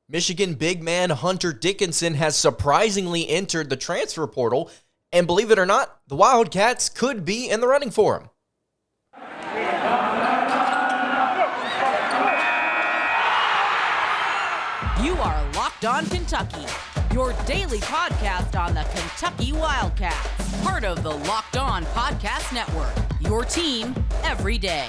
Michigan big man Hunter Dickinson has surprisingly entered the transfer portal, and believe it or not, the Wildcats could be in the running for him. You are Locked On Kentucky, your daily podcast on the Kentucky Wildcats, part of the Locked On Podcast Network, your team every day.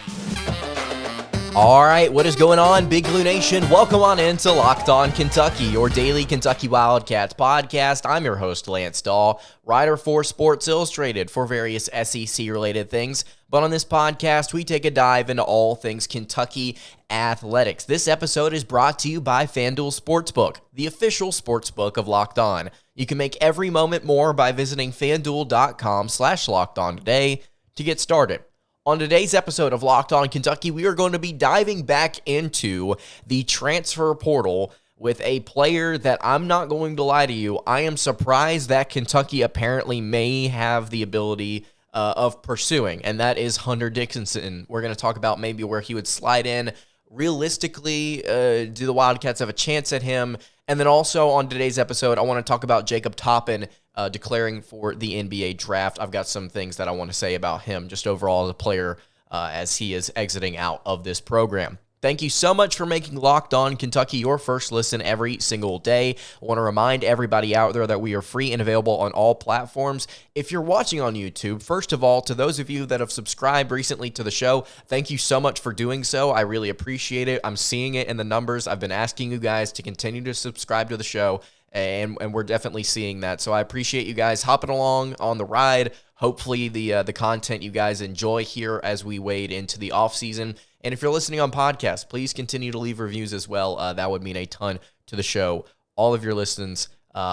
All right, what is going on, Big Blue Nation? Welcome on into Locked On Kentucky, your daily Kentucky Wildcats podcast. I'm your host, Lance Dawe, writer for Sports Illustrated for various SEC-related things. But on this podcast, we take a dive into all things Kentucky athletics. This episode is brought to you by FanDuel Sportsbook, the official sportsbook of Locked On. You can make every moment more by visiting FanDuel.com/LockedOn today to get started. On today's episode of Locked On Kentucky, we are going to be diving back into the transfer portal with a player that I'm not going to lie to you, I am surprised that Kentucky apparently may have the ability of pursuing, and that is Hunter Dickinson. We're going to talk about maybe where he would slide in. Realistically, do the Wildcats have a chance at him? And then also on today's episode, I want to talk about Jacob Toppin declaring for the NBA draft. I've got some things that I want to say about him just overall as a player as he is exiting out of this program. Thank you so much for making Locked On Kentucky your first listen every single day. I want to remind everybody out there that we are free and available on all platforms. If you're watching on YouTube, first of all, to those of you that have subscribed recently to the show, thank you so much for doing so. I really appreciate it. I'm seeing it in the numbers. I've been asking you guys to continue to subscribe to the show, and we're definitely seeing that. So I appreciate you guys hopping along on the ride. Hopefully the content you guys enjoy here as we wade into the offseason. And if you're listening on podcast, please continue to leave reviews as well. That would mean a ton to the show. All of your listens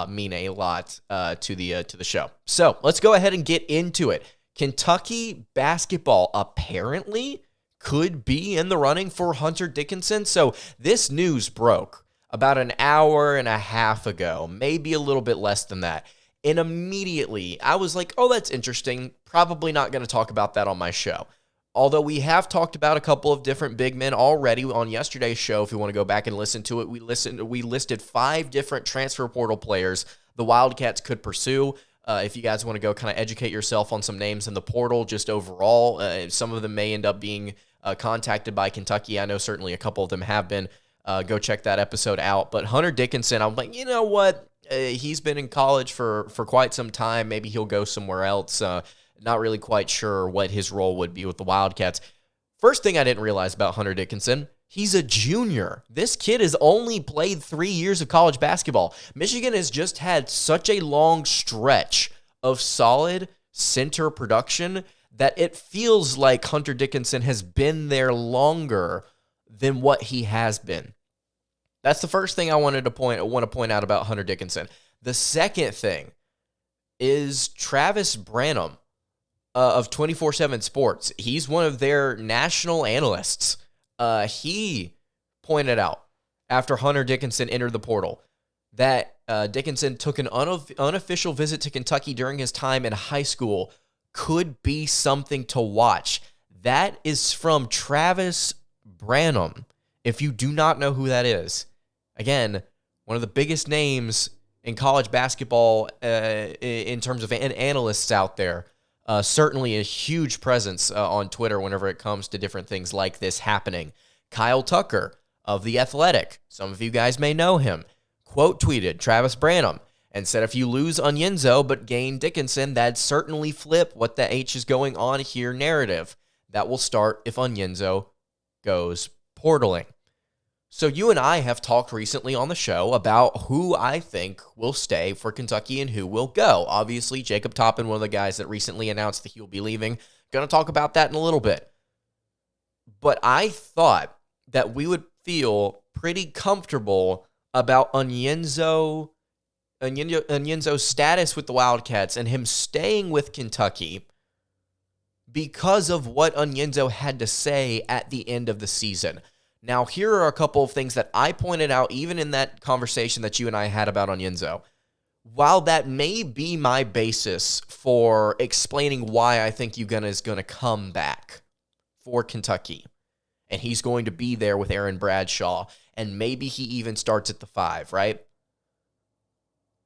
mean a lot to the show. So let's go ahead and get into it. Kentucky basketball apparently could be in the running for Hunter Dickinson. So this news broke about an hour and a half ago, maybe a little bit less than that. And immediately I was like, oh, that's interesting. Probably not going to talk about that on my show. Although we have talked about a couple of different big men already on yesterday's show. If you want to go back and listen to it, we listed 5 different transfer portal players the Wildcats could pursue. If you guys want to go kind of educate yourself on some names in the portal, just overall, some of them may end up being contacted by Kentucky. I know certainly a couple of them have been. Go check that episode out. But Hunter Dickinson, I'm like, you know what? He's been in college for quite some time. Maybe he'll go somewhere else. Not really quite sure what his role would be with the Wildcats. First thing I didn't realize about Hunter Dickinson, he's a junior. This kid has only played 3 years of college basketball. Michigan has just had such a long stretch of solid center production that it feels like Hunter Dickinson has been there longer than what he has been. That's the first thing I want to point out about Hunter Dickinson. The second thing is Travis Branham of 24/7 Sports. He's one of their national analysts. He pointed out after Hunter Dickinson entered the portal that Dickinson took an unofficial visit to Kentucky during his time in high school. Could be something to watch. That is from Travis Branham. If you do not know who that is, again, one of the biggest names in college basketball in terms of analysts out there. Certainly a huge presence on Twitter whenever it comes to different things like this happening. Kyle Tucker of The Athletic, some of you guys may know him, quote tweeted Travis Branham and said, if you lose Onyenso but gain Dickinson, that'd certainly flip what the H is going on here narrative. That will start if Onyenso goes portaling. So you and I have talked recently on the show about who I think will stay for Kentucky and who will go. Obviously, Jacob Toppin, one of the guys that recently announced that he'll be leaving. Going to talk about that in a little bit. But I thought that we would feel pretty comfortable about Onyenso's status with the Wildcats and him staying with Kentucky because of what Onyenso had to say at the end of the season. Now, here are a couple of things that I pointed out even in that conversation that you and I had about Onyenso. While that may be my basis for explaining why I think Ugonna is going to come back for Kentucky, and he's going to be there with Aaron Bradshaw, and maybe he even starts at the 5, right?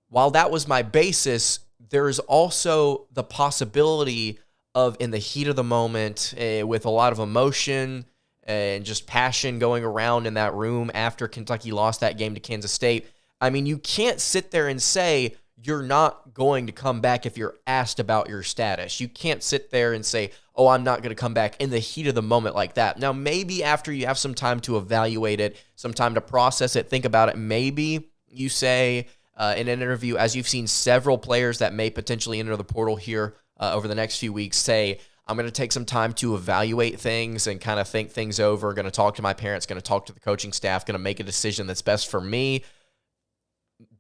While that was my basis, there's also the possibility of, in the heat of the moment, with a lot of emotion and just passion going around in that room after Kentucky lost that game to Kansas State. I mean, you can't sit there and say you're not going to come back if you're asked about your status. You can't sit there and say, oh, I'm not going to come back in the heat of the moment like that. Now, maybe after you have some time to evaluate it, some time to process it, think about it, maybe you say in an interview, as you've seen several players that may potentially enter the portal here over the next few weeks, say, I'm going to take some time to evaluate things and kind of think things over, going to talk to my parents, going to talk to the coaching staff, going to make a decision that's best for me.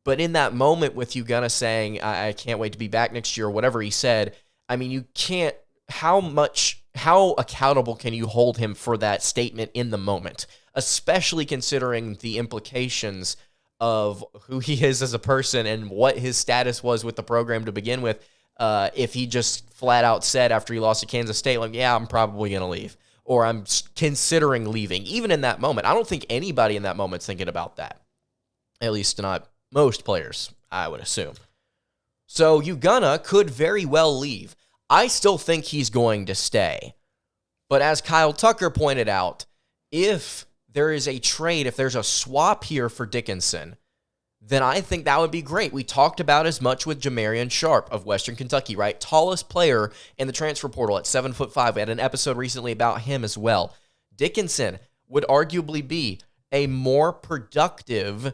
But in that moment with Ugonna saying, I can't wait to be back next year, or whatever he said, I mean, you can't, how accountable can you hold him for that statement in the moment, especially considering the implications of who he is as a person and what his status was with the program to begin with. If he just flat out said after he lost to Kansas State, like, yeah, I'm probably going to leave, or I'm considering leaving. Even in that moment, I don't think anybody in that moment's thinking about that. At least not most players, I would assume. So Ugonna could very well leave. I still think he's going to stay. But as Kyle Tucker pointed out, if there is a trade, if there's a swap here for Dickinson, then I think that would be great. We talked about as much with Jamarian Sharp of Western Kentucky, right? Tallest player in the transfer portal at 7'5". We had an episode recently about him as well. Dickinson would arguably be a more productive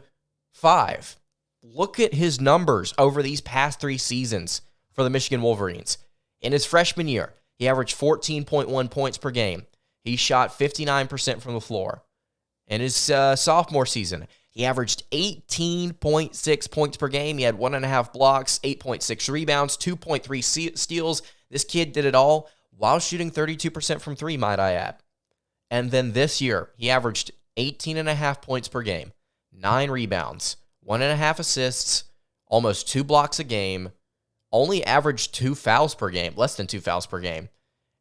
5. Look at his numbers over these past 3 seasons for the Michigan Wolverines. In his freshman year, he averaged 14.1 points per game. He shot 59% from the floor. In his sophomore season, he averaged 18.6 points per game. He had 1.5 blocks, 8.6 rebounds, 2.3 steals. This kid did it all while shooting 32% from 3, might I add. And then this year, he averaged 18.5 points per game, 9 rebounds, 1.5 assists, almost 2 blocks a game, only averaged 2 fouls per game, less than 2 fouls per game,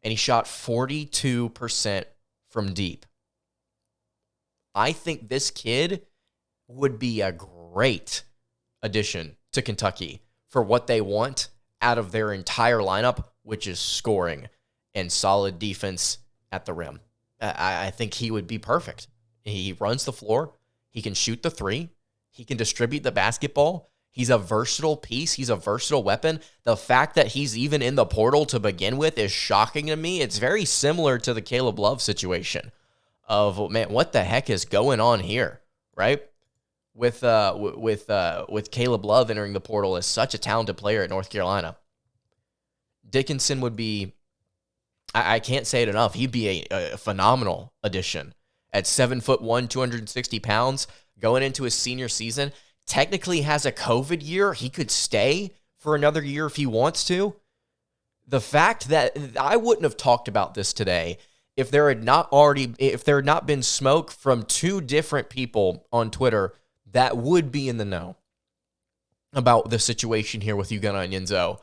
and he shot 42% from deep. I think this kid would be a great addition to Kentucky for what they want out of their entire lineup, which is scoring and solid defense at the rim. I think he would be perfect. He runs the floor. He can shoot the 3. He can distribute the basketball. He's a versatile piece. He's a versatile weapon. The fact that he's even in the portal to begin with is shocking to me. It's very similar to the Caleb Love situation of, man, what the heck is going on here, right? With Caleb Love entering the portal as such a talented player at North Carolina. Dickinson would be, I can't say it enough, he'd be a phenomenal addition. At 7'1", 260 pounds, going into his senior season, technically has a COVID year. He could stay for another year if he wants to. The fact that I wouldn't have talked about this today if there had not been smoke from 2 different people on Twitter that would be in the know about the situation here with Ugonna and Onyenso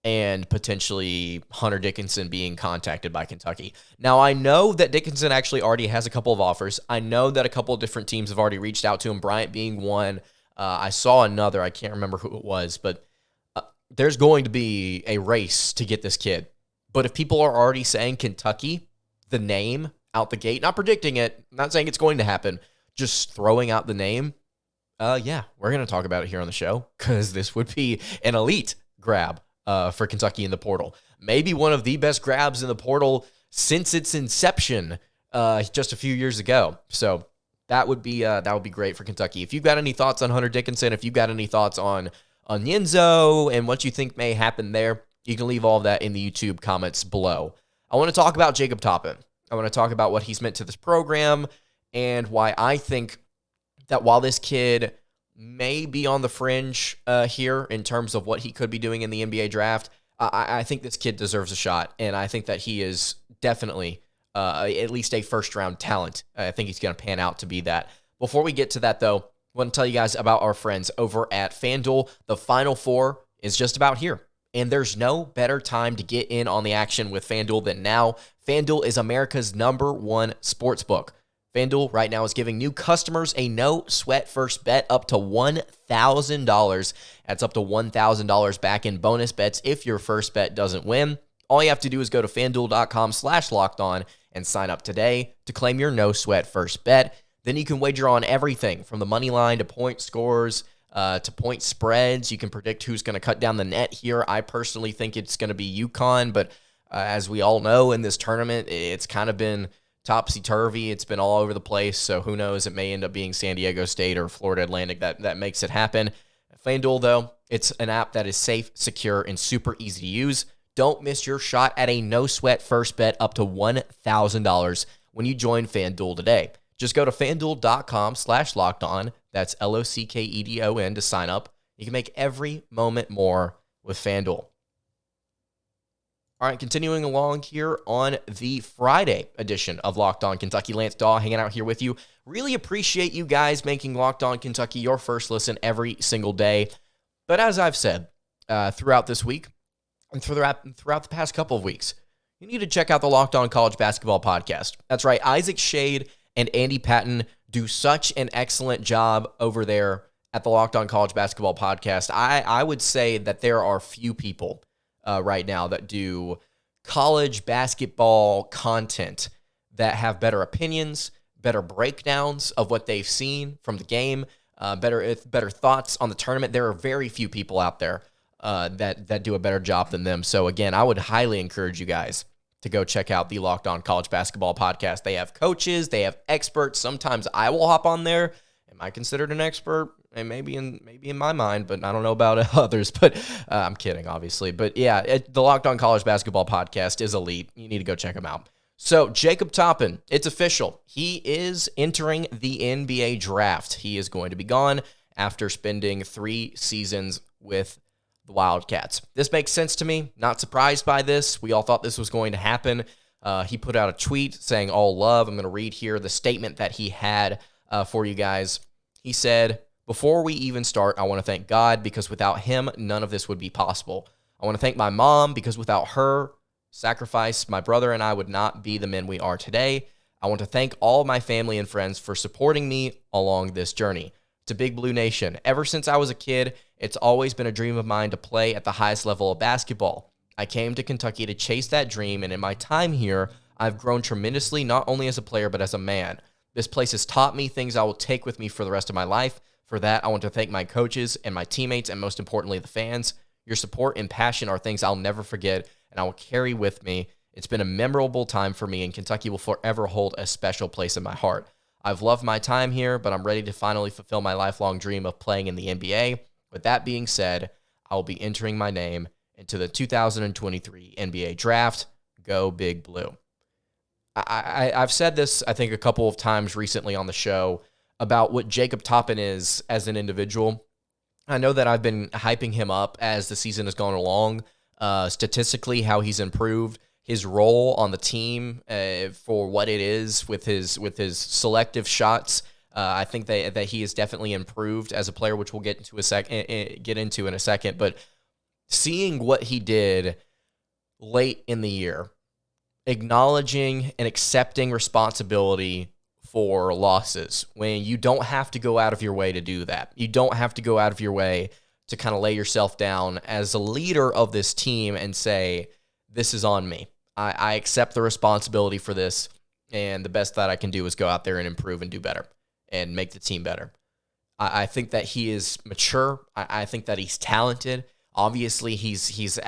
and potentially Hunter Dickinson being contacted by Kentucky. Now, I know that Dickinson actually already has a couple of offers. I know that a couple of different teams have already reached out to him, Bryant being one. I saw another. I can't remember who it was, but there's going to be a race to get this kid. But if people are already saying Kentucky, the name out the gate, not predicting it, not saying it's going to happen, just throwing out the name, yeah, we're going to talk about it here on the show because this would be an elite grab for Kentucky in the portal. Maybe one of the best grabs in the portal since its inception just a few years ago. So that would be great for Kentucky. If you've got any thoughts on Hunter Dickinson, if you've got any thoughts on Onyenso and what you think may happen there, you can leave all of that in the YouTube comments below. I want to talk about Jacob Toppin. I want to talk about what he's meant to this program and why I think that while this kid may be on the fringe here in terms of what he could be doing in the NBA draft, I think this kid deserves a shot, and I think that he is definitely at least a first-round talent. I think he's going to pan out to be that. Before we get to that, though, I want to tell you guys about our friends over at FanDuel. The Final Four is just about here, and there's no better time to get in on the action with FanDuel than now. FanDuel is America's #1 sportsbook. FanDuel right now is giving new customers a no-sweat first bet up to $1,000. That's up to $1,000 back in bonus bets if your first bet doesn't win. All you have to do is go to FanDuel.com/lockedon and sign up today to claim your no-sweat first bet. Then you can wager on everything from the money line to point scores to point spreads. You can predict who's going to cut down the net here. I personally think it's going to be UConn, but as we all know in this tournament, it's kind of been topsy-turvy. It's been all over the place, so who knows? It may end up being San Diego State or Florida Atlantic that makes it happen. FanDuel, though, it's an app that is safe, secure, and super easy to use. Don't miss your shot at a no-sweat first bet up to $1,000 when you join FanDuel today. Just go to FanDuel.com/lockedon. That's LOCKEDON to sign up. You can make every moment more with FanDuel. All right, continuing along here on the Friday edition of Locked On Kentucky. Lance Dawe hanging out here with you. Really appreciate you guys making Locked On Kentucky your first listen every single day. But as I've said throughout this week and throughout the past couple of weeks, you need to check out the Locked On College Basketball Podcast. That's right, Isaac Shade and Andy Patton do such an excellent job over there at the Locked On College Basketball Podcast. I would say that there are few people right now that do college basketball content that have better opinions, better breakdowns of what they've seen from the game, better thoughts on the tournament. There are very few people out there that do a better job than them. So again, I would highly encourage you guys to go check out the Locked On College Basketball Podcast. They have coaches, they have experts. Sometimes I will hop on there. Am I considered an expert? And maybe in my mind, but I don't know about others. But I'm kidding, obviously. But yeah, the Locked On College Basketball Podcast is elite. You need to go check them out. So Jacob Toppin, it's official. He is entering the NBA draft. He is going to be gone after spending 3 seasons with the Wildcats. This makes sense to me. Not surprised by this. We all thought this was going to happen. He put out a tweet saying all love. I'm going to read here the statement that he had for you guys. He said, "Before we even start, I want to thank God because without him, none of this would be possible. I want to thank my mom because without her sacrifice, my brother and I would not be the men we are today. I want to thank all of my family and friends for supporting me along this journey. To Big Blue Nation, ever since I was a kid, it's always been a dream of mine to play at the highest level of basketball. I came to Kentucky to chase that dream, and in my time here, I've grown tremendously, not only as a player, but as a man. This place has taught me things I will take with me for the rest of my life. For that, I want to thank my coaches and my teammates, and most importantly, the fans. Your support and passion are things I'll never forget, and I will carry with me. It's been a memorable time for me, and Kentucky will forever hold a special place in my heart. I've loved my time here, but I'm ready to finally fulfill my lifelong dream of playing in the NBA. With that being said, I will be entering my name into the 2023 NBA Draft. Go Big Blue." I've said this, I think, a couple of times recently on the show about what Jacob Toppin is as an individual. I know that I've been hyping him up as the season has gone along. Statistically, how he's improved his role on the team for what it is with his selective shots. I think that he has definitely improved as a player, which we'll get into in a second. But seeing what he did late in the year, acknowledging and accepting responsibility for losses when you don't have to go out of your way to do that. You don't have to go out of your way to kind of lay yourself down as a leader of this team and say, this is on me. I accept the responsibility for this, and the best that I can do is go out there and improve and do better and make the team better. I think that he is mature. I think that he's talented. Obviously, he's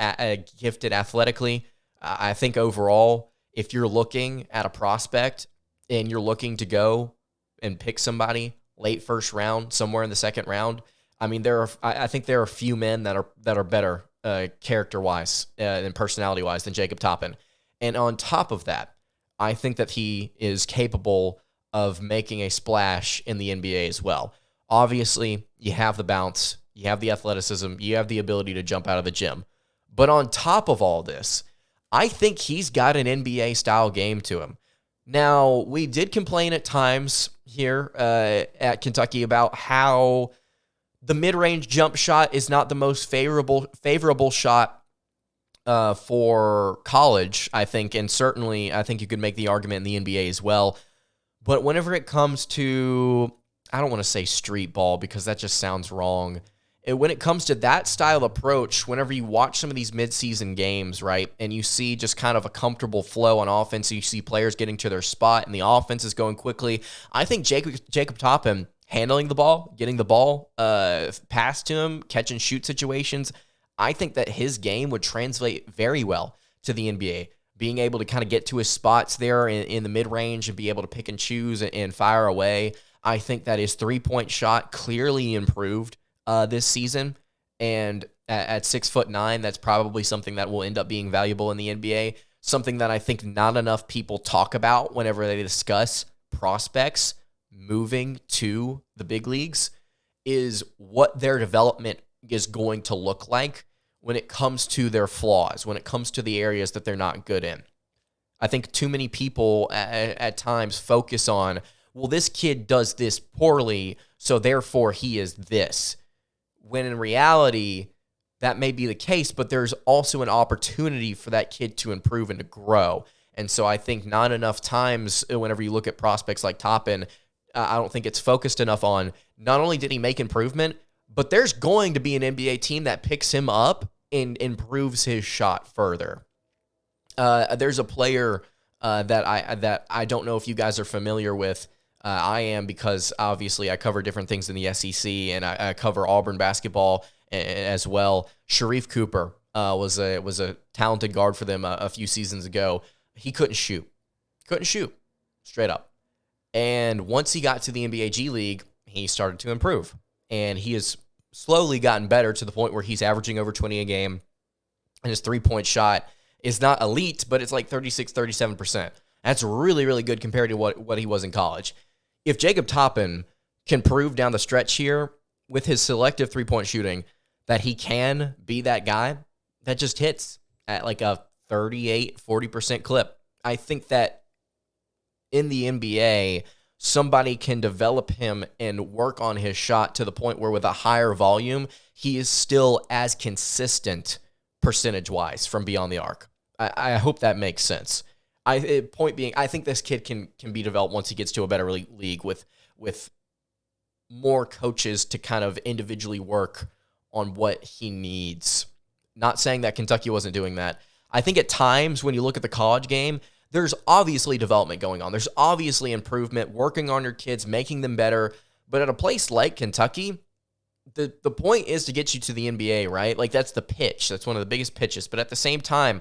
gifted athletically. I think overall, if you're looking at a prospect and you're looking to go and pick somebody late first round, somewhere in the second round, I mean, I think there are a few men that are better character-wise and personality-wise than Jacob Toppin. And on top of that, I think that he is capable of making a splash in the NBA as well. Obviously, you have the bounce, you have the athleticism, you have the ability to jump out of the gym. But on top of all this, I think he's got an NBA-style game to him. Now, we did complain at times here at Kentucky about how the mid-range jump shot is not the most favorable shot for college, I think, and certainly I think you could make the argument in the NBA as well. But whenever it comes to, I don't want to say street ball because that just sounds wrong. When it comes to that style approach, whenever you watch some of these midseason games, right, and you see just kind of a comfortable flow on offense, you see players getting to their spot and the offense is going quickly, I think Jacob Toppin handling the ball, getting the ball passed to him, catch and shoot situations, I think that his game would translate very well to the NBA. Being able to kind of get to his spots there in the mid-range and be able to pick and choose and fire away. I think that his three-point shot clearly improved this season. And at 6'9", that's probably something that will end up being valuable in the NBA. Something that I think not enough people talk about whenever they discuss prospects moving to the big leagues is what their development is going to look like when it comes to their flaws, when it comes to the areas that they're not good in. I think too many people at times focus on, well, this kid does this poorly, so therefore he is this. When in reality, that may be the case, but there's also an opportunity for that kid to improve and to grow. And so I think not enough times whenever you look at prospects like Toppin, I don't think it's focused enough on not only did he make improvement, but there's going to be an NBA team that picks him up and improves his shot further. There's a player that I don't know if you guys are familiar with. I am, because obviously I cover different things in the SEC and I cover Auburn basketball as well. Sharif Cooper was a talented guard for them a few seasons ago. He couldn't shoot straight up. And once he got to the NBA G League, he started to improve. And he has slowly gotten better to the point where he's averaging over 20 a game. And his three-point shot is not elite, but it's like 36, 37%. That's really, really good compared to what he was in college. If Jacob Toppin can prove down the stretch here with his selective three-point shooting that he can be that guy, that just hits at like a 38, 40% clip. I think that in the NBA, somebody can develop him and work on his shot to the point where with a higher volume, he is still as consistent percentage-wise from beyond the arc. I hope that makes sense. Point being, I think this kid can be developed once he gets to a better league with more coaches to kind of individually work on what he needs. Not saying that Kentucky wasn't doing that. I think at times when you look at the college game, there's obviously development going on. There's obviously improvement, working on your kids, making them better. But at a place like Kentucky, the point is to get you to the NBA, right? Like, that's the pitch. That's one of the biggest pitches. But at the same time,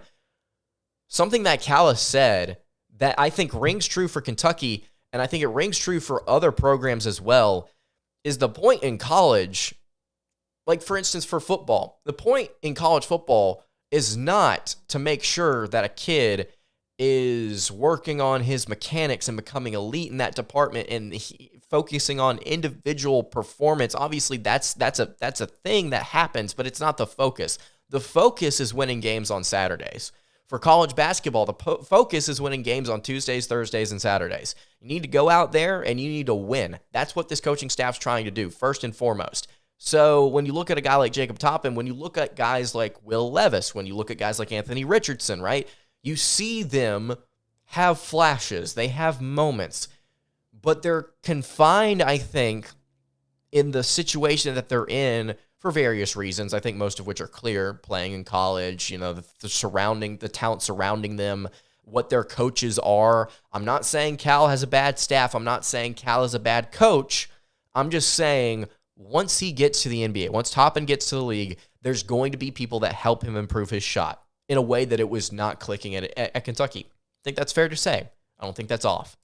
something that Cal said that I think rings true for Kentucky, and I think it rings true for other programs as well, is the point in college, like for instance for football, the point in college football is not to make sure that a kid is working on his mechanics and becoming elite in that department and focusing on individual performance. Obviously, that's a thing that happens, but it's not the focus. The focus is winning games on Saturdays. For college basketball, the focus is winning games on Tuesdays, Thursdays, and Saturdays. You need to go out there and you need to win. That's what this coaching staff's trying to do, first and foremost. So when you look at a guy like Jacob Toppin, when you look at guys like Will Levis, when you look at guys like Anthony Richardson, right, you see them have flashes. They have moments. But they're confined, I think, in the situation that they're in for various reasons, I think most of which are clear, playing in college, the talent surrounding them, what their coaches are. I'm not saying Cal has a bad staff. I'm not saying Cal is a bad coach. I'm just saying once he gets to the NBA, once Toppin gets to the league, there's going to be people that help him improve his shot in a way that it was not clicking at Kentucky. I think that's fair to say. I don't think that's off.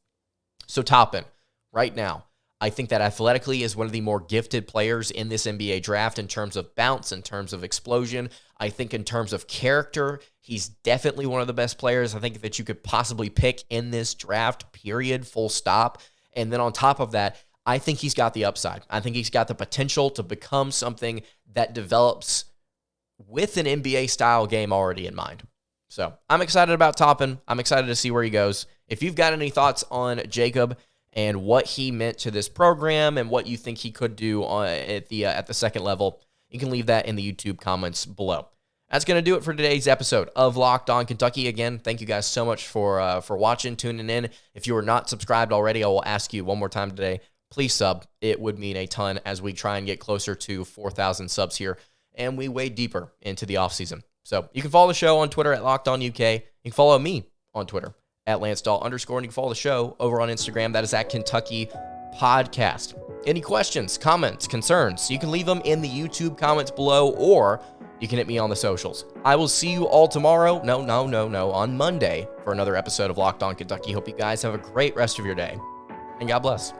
So Toppin, right now, I think that athletically is one of the more gifted players in this NBA draft in terms of bounce, in terms of explosion. I think in terms of character, he's definitely one of the best players I think that you could possibly pick in this draft, period, full stop. And then on top of that, I think he's got the upside. I think he's got the potential to become something that develops with an NBA-style game already in mind. So I'm excited about Toppin. I'm excited to see where he goes. If you've got any thoughts on Jacob and what he meant to this program and what you think he could do at the second level, you can leave that in the YouTube comments below. That's going to do it for today's episode of Locked On Kentucky. Again, thank you guys so much for watching, tuning in. If you are not subscribed already, I will ask you one more time today, please sub. It would mean a ton as we try and get closer to 4,000 subs here, and we wade deeper into the offseason. So you can follow the show on Twitter at Locked On UK. You can follow me on Twitter at LanceDawe_, and you can follow the show over on Instagram. That is at Kentucky Podcast. Any questions, comments, concerns, you can leave them in the YouTube comments below, or you can hit me on the socials. I will see you all tomorrow. No, on Monday for another episode of Locked On Kentucky. Hope you guys have a great rest of your day, and God bless.